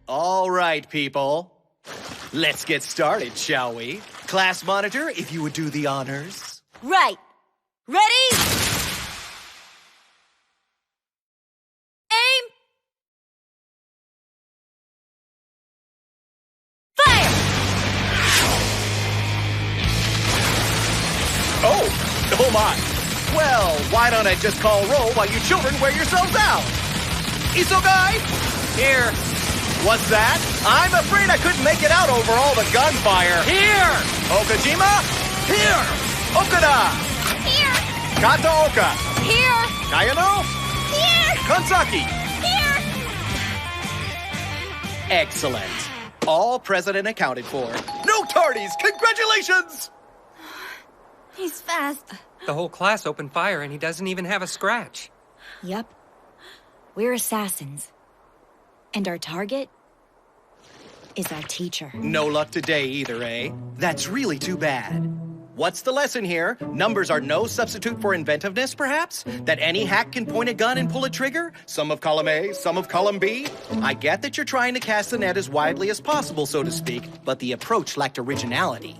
All right, people. Let's get started, shall we? Class monitor, if you would do the honors. Right. Ready? Aim! Fire! Oh my. Well, why don't I just call roll while you children wear yourselves out? Isogai? Here. What's that? I'm afraid I couldn't make it out over all the gunfire. Here! Okajima? Here! Okada! Here! Kataoka! Here! Kayano? Here! Kansaki! Here! Excellent. All present and accounted for. No tardies! Congratulations! He's fast. The whole class opened fire and he doesn't even have a scratch. Yep. We're assassins. And our target is our teacher. No luck today either, eh? That's really too bad. What's the lesson here? Numbers are no substitute for inventiveness, perhaps? That any hack can point a gun and pull a trigger? Some of column A, some of column B? I get that you're trying to cast the net as widely as possible, so to speak, but the approach lacked originality.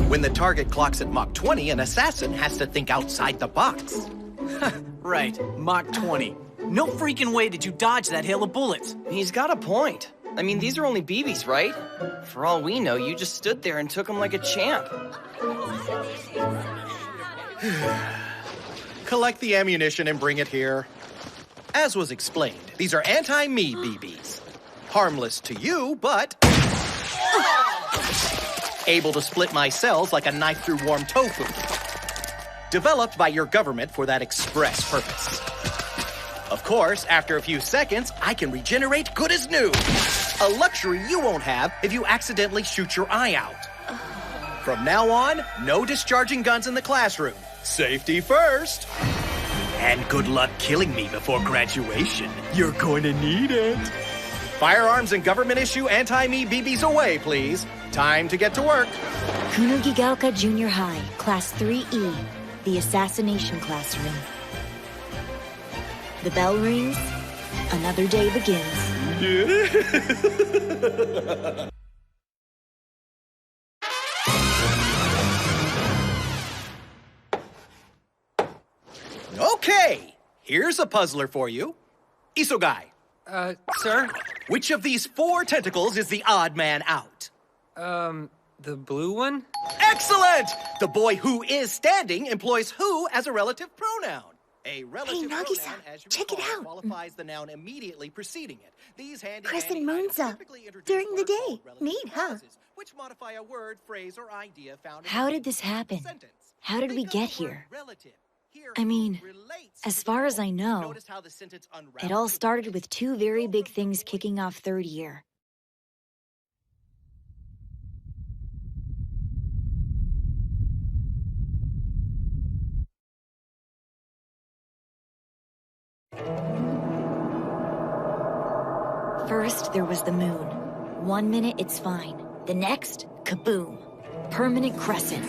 When the target clocks at Mach 20, an assassin has to think outside the box. Right, Mach 20. No freaking way did you dodge that hail of bullets. He's got a point. I mean, these are only BBs, right? For all we know, you just stood there and took them like a champ. Collect the ammunition and bring it here. As was explained, these are anti-me BBs. Harmless to you, but able to split my cells like a knife through warm tofu. Developed by your government for that express purpose. Of course, after a few seconds, I can regenerate good as new. A luxury you won't have if you accidentally shoot your eye out. From now on, no discharging guns in the classroom. Safety first. And good luck killing me before graduation. You're going to need it. Firearms and government-issue anti-me BBs away, please. Time to get to work. Kunogigaoka Junior High, Class 3E, the Assassination Classroom. The bell rings, another day begins. Okay, here's a puzzler for you. Isogai, Sir? which of these 4 tentacles is the odd man out? The blue one? Excellent! The boy who is standing employs who as a relative pronoun. A relative Nagi-san, pronoun, as you check it recall, out. qualifies the noun immediately preceding it. These handy Crescent items moons up typically introduce during the words day. called relative Neat, huh? clauses, which modify a word, phrase, or idea found in How a did this happen? sentence. How did we Think of get the word here? relative. Here, I mean, relates as to far as I the know, Notice how the sentence It unravels all with started with 2 very big things kicking off 3rd year. First, there was the moon. 1 minute, it's fine. The next, kaboom. Permanent crescent.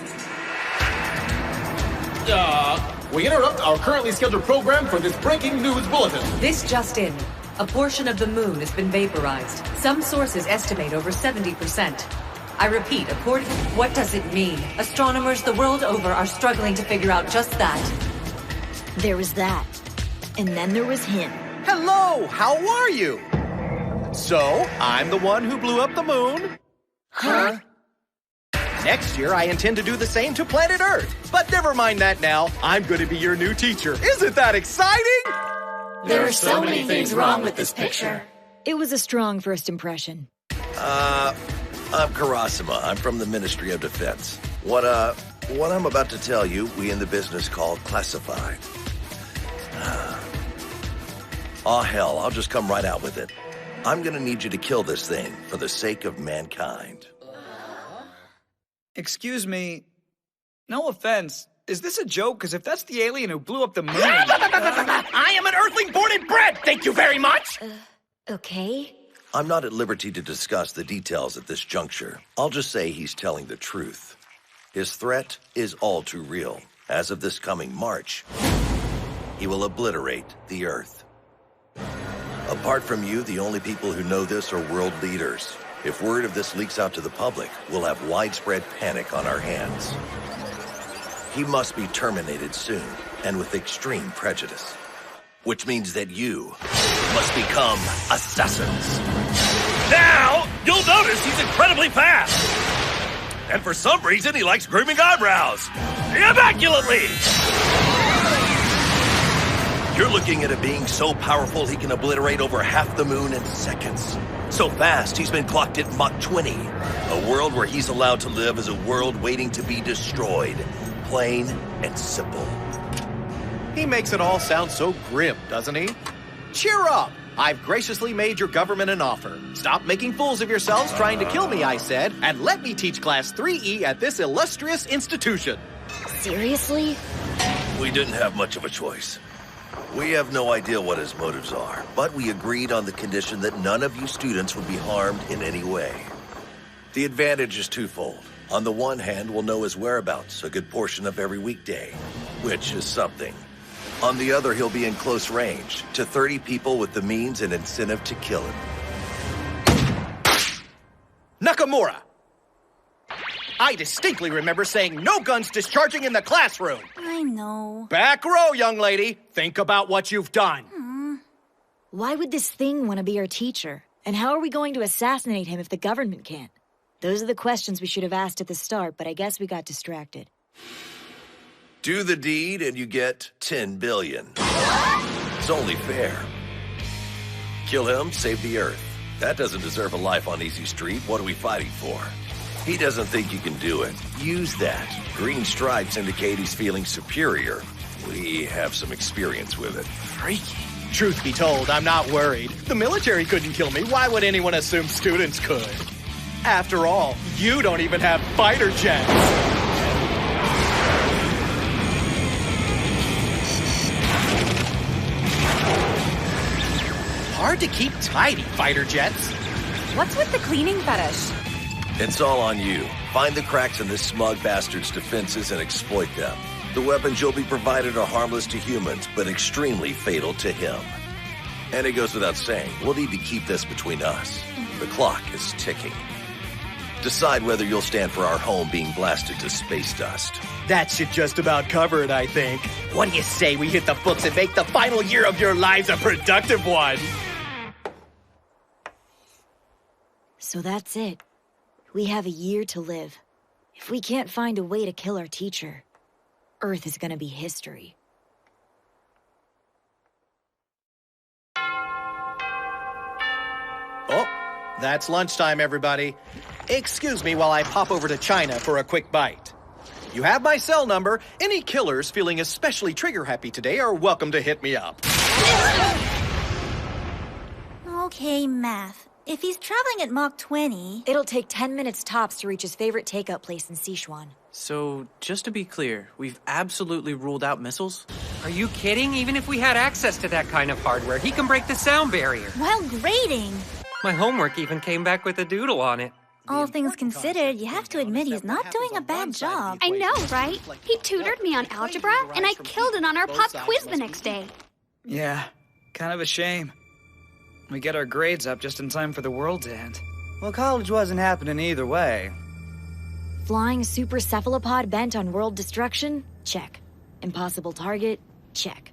We interrupt our currently scheduled program for this breaking news bulletin. This just in. A portion of the moon has been vaporized. Some sources estimate over 70%. I repeat, according... What does it mean? Astronomers the world over are struggling to figure out just that. There was that. And then there was him. Hello, how are you? So, I'm the one who blew up the moon. Huh? Next year, I intend to do the same to planet Earth. But never mind that now. I'm going to be your new teacher. Isn't that exciting? There are so many things wrong with this picture. It was a strong first impression. I'm Karasima. I'm from the Ministry of Defense. What I'm about to tell you, we in the business call classified. Aw, hell, I'll just come right out with it. I'm gonna need you to kill this thing for the sake of mankind. Excuse me. No offense. Is this a joke? Because if that's the alien who blew up the moon... I am an Earthling born and bred, thank you very much! Okay. I'm not at liberty to discuss the details at this juncture. I'll just say he's telling the truth. His threat is all too real. As of this coming March, he will obliterate the Earth. Apart from you, the only people who know this are world leaders. If word of this leaks out to the public, we'll have widespread panic on our hands. He must be terminated soon, and with extreme prejudice. Which means that you must become assassins. Now, you'll notice he's incredibly fast. And for some reason, he likes grooming eyebrows. Immaculately! You're looking at a being so powerful he can obliterate over half the moon in seconds. So fast, he's been clocked at Mach 20. A world where he's allowed to live is a world waiting to be destroyed. Plain and simple. He makes it all sound so grim, doesn't he? Cheer up! I've graciously made your government an offer. Stop making fools of yourselves trying to kill me, I said, and let me teach Class 3E at this illustrious institution. Seriously? We didn't have much of a choice. We have no idea what his motives are, but we agreed on the condition that none of you students would be harmed in any way. The advantage is twofold. On the one hand, we'll know his whereabouts a good portion of every weekday, which is something. On the other, he'll be in close range to 30 people with the means and incentive to kill him. Nakamura! I distinctly remember saying no guns discharging in the classroom. I know. Back row, young lady. Think about what you've done. Why would this thing want to be our teacher? And how are we going to assassinate him if the government can't? Those are the questions we should have asked at the start, but I guess we got distracted. Do the deed and you get 10 billion. It's only fair. Kill him, save the Earth. That doesn't deserve a life on Easy Street. What are we fighting for? He doesn't think you can do it. Use that. Green stripes indicate he's feeling superior. We have some experience with it. Freaky. Truth be told, I'm not worried. The military couldn't kill me. Why would anyone assume students could? After all, you don't even have fighter jets. Hard to keep tidy, fighter jets. What's with the cleaning fetish? It's all on you. Find the cracks in this smug bastard's defenses and exploit them. The weapons you'll be provided are harmless to humans, but extremely fatal to him. And it goes without saying, we'll need to keep this between us. The clock is ticking. Decide whether you'll stand for our home being blasted to space dust. That should just about cover it, I think. What do you say we hit the books and make the final year of your lives a productive one? So that's it. We have a year to live. If we can't find a way to kill our teacher, Earth is gonna be history. Oh, that's lunchtime, everybody. Excuse me while I pop over to China for a quick bite. You have my cell number. Any killers feeling especially trigger-happy today are welcome to hit me up. Okay, math. If he's traveling at Mach 20... It'll take 10 minutes tops to reach his favorite takeout place in Sichuan. So, just to be clear, we've absolutely ruled out missiles? Are you kidding? Even if we had access to that kind of hardware, he can break the sound barrier. While grading. My homework even came back with a doodle on it. All things considered, you have to admit he's not doing a bad job. I know, right? He tutored me on algebra, and I killed it on our pop quiz the next day. Yeah, kind of a shame. We get our grades up just in time for the world to end. Well, college wasn't happening either way. Flying super cephalopod bent on world destruction? Check. Impossible target? Check.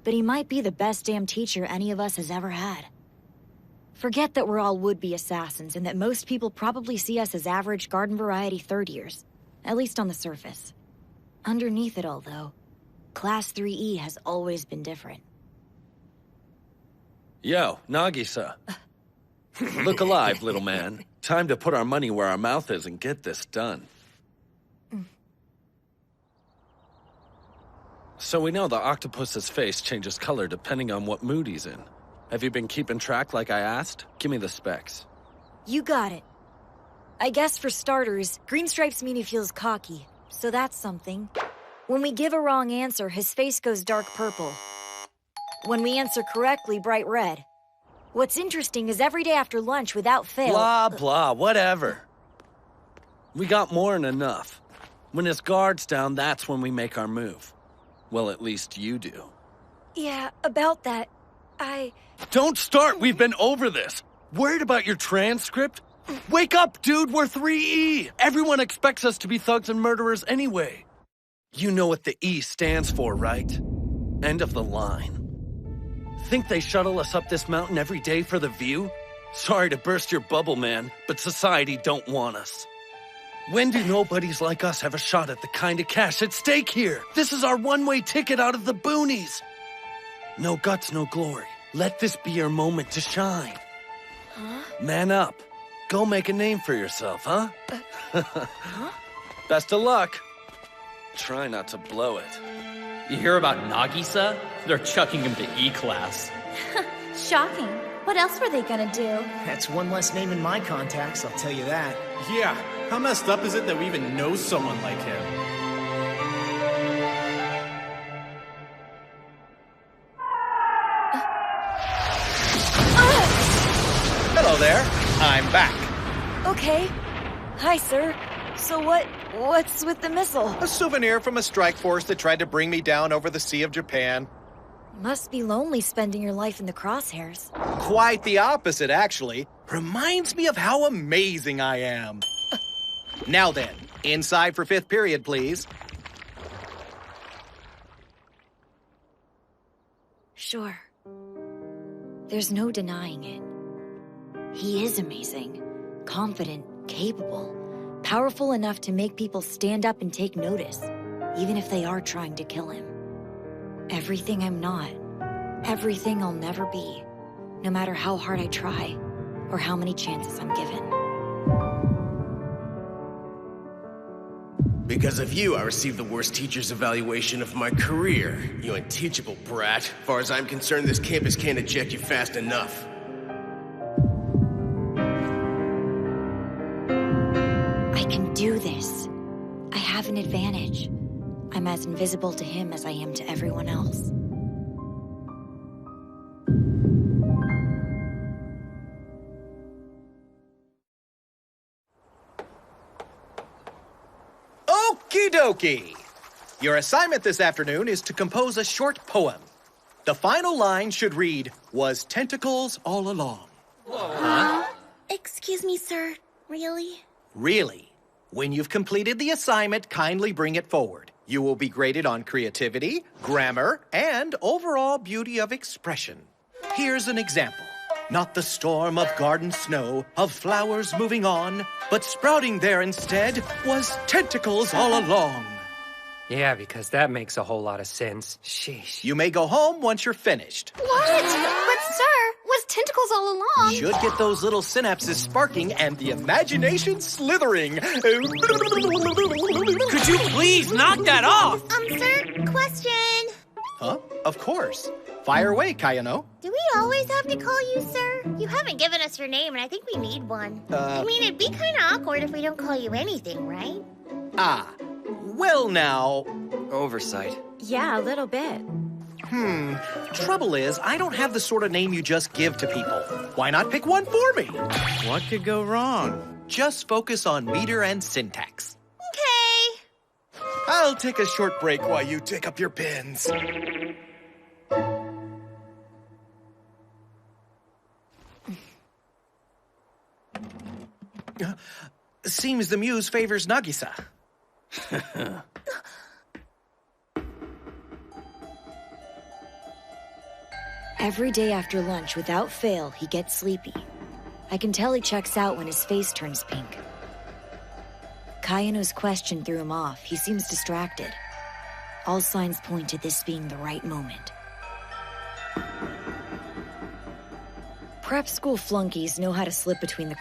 But he might be the best damn teacher any of us has ever had. Forget that we're all would-be assassins and that most people probably see us as average garden variety third-years. At least on the surface. Underneath it all, though, Class 3E has always been different. Yo, Nagisa. Look alive, little man. Time to put our money where our mouth is and get this done. So we know the octopus's face changes color depending on what mood he's in. Have you been keeping track like I asked? Give me the specs. You got it. I guess for starters, green stripes mean he feels cocky, so that's something. When we give a wrong answer, his face goes dark purple. When we answer correctly, bright red. What's interesting is every day after lunch, without fail... Blah, blah, whatever. We got more than enough. When his guard's down, that's when we make our move. Well, at least you do. Yeah, about that. Don't start! We've been over this! Worried about your transcript? Wake up, dude! We're 3E! Everyone expects us to be thugs and murderers anyway. You know what the E stands for, right? End of the line. Think they shuttle us up this mountain every day for the view? Sorry to burst your bubble, man, but society don't want us. When do nobodies like us have a shot at the kind of cash at stake here? This is our one-way ticket out of the boonies. No guts, no glory. Let this be your moment to shine. Huh? Man up. Go make a name for yourself, huh? Best of luck. Try not to blow it. You hear about Nagisa? They're chucking him to E-class. Shocking. What else were they gonna do? That's one less name in my contacts, I'll tell you that. Yeah, how messed up is it that we even know someone like him? Hello there. I'm back. Okay. Hi, sir. So what's with the missile? A souvenir from a strike force that tried to bring me down over the Sea of Japan. Must be lonely spending your life in the crosshairs. Quite the opposite, actually. Reminds me of how amazing I am. Now then, inside for 5th period, please. Sure. There's no denying it. He is amazing, confident, capable, powerful enough to make people stand up and take notice, even if they are trying to kill him. Everything I'm not, everything I'll never be, no matter how hard I try, or how many chances I'm given. Because of you, I received the worst teacher's evaluation of my career. You unteachable brat. As far as I'm concerned, this campus can't eject you fast enough. I can do this. I have an advantage. I'm as invisible to him as I am to everyone else. Okie dokie! Your assignment this afternoon is to compose a short poem. The final line should read, "Was tentacles all along." Huh? Excuse me, sir. Really? Really? When you've completed the assignment, kindly bring it forward. You will be graded on creativity, grammar, and overall beauty of expression. Here's an example. Not the storm of garden snow, of flowers moving on, but sprouting there instead was tentacles all along. Yeah, because that makes a whole lot of sense. Sheesh. You may go home once you're finished. What? But sir, was tentacles all along? Should get those little synapses sparking and the imagination slithering. Could you please knock that off? Sir, question. Huh? Of course. Fire away, Kayano. Do we always have to call you sir? You haven't given us your name, and I think we need one. I mean, it'd be kind of awkward if we don't call you anything, right? Well now. Oversight. Yeah, a little bit. Trouble is, I don't have the sort of name you just give to people. Why not pick one for me? What could go wrong? Just focus on meter and syntax. Okay. I'll take a short break while you take up your pens. Seems the muse favors Nagisa. Every day after lunch, without fail, he gets sleepy. I can tell he checks out when his face turns pink. Kayano's question threw him off. He seems distracted. All signs point to this being the right moment. Prep school flunkies know how to slip between the cracks.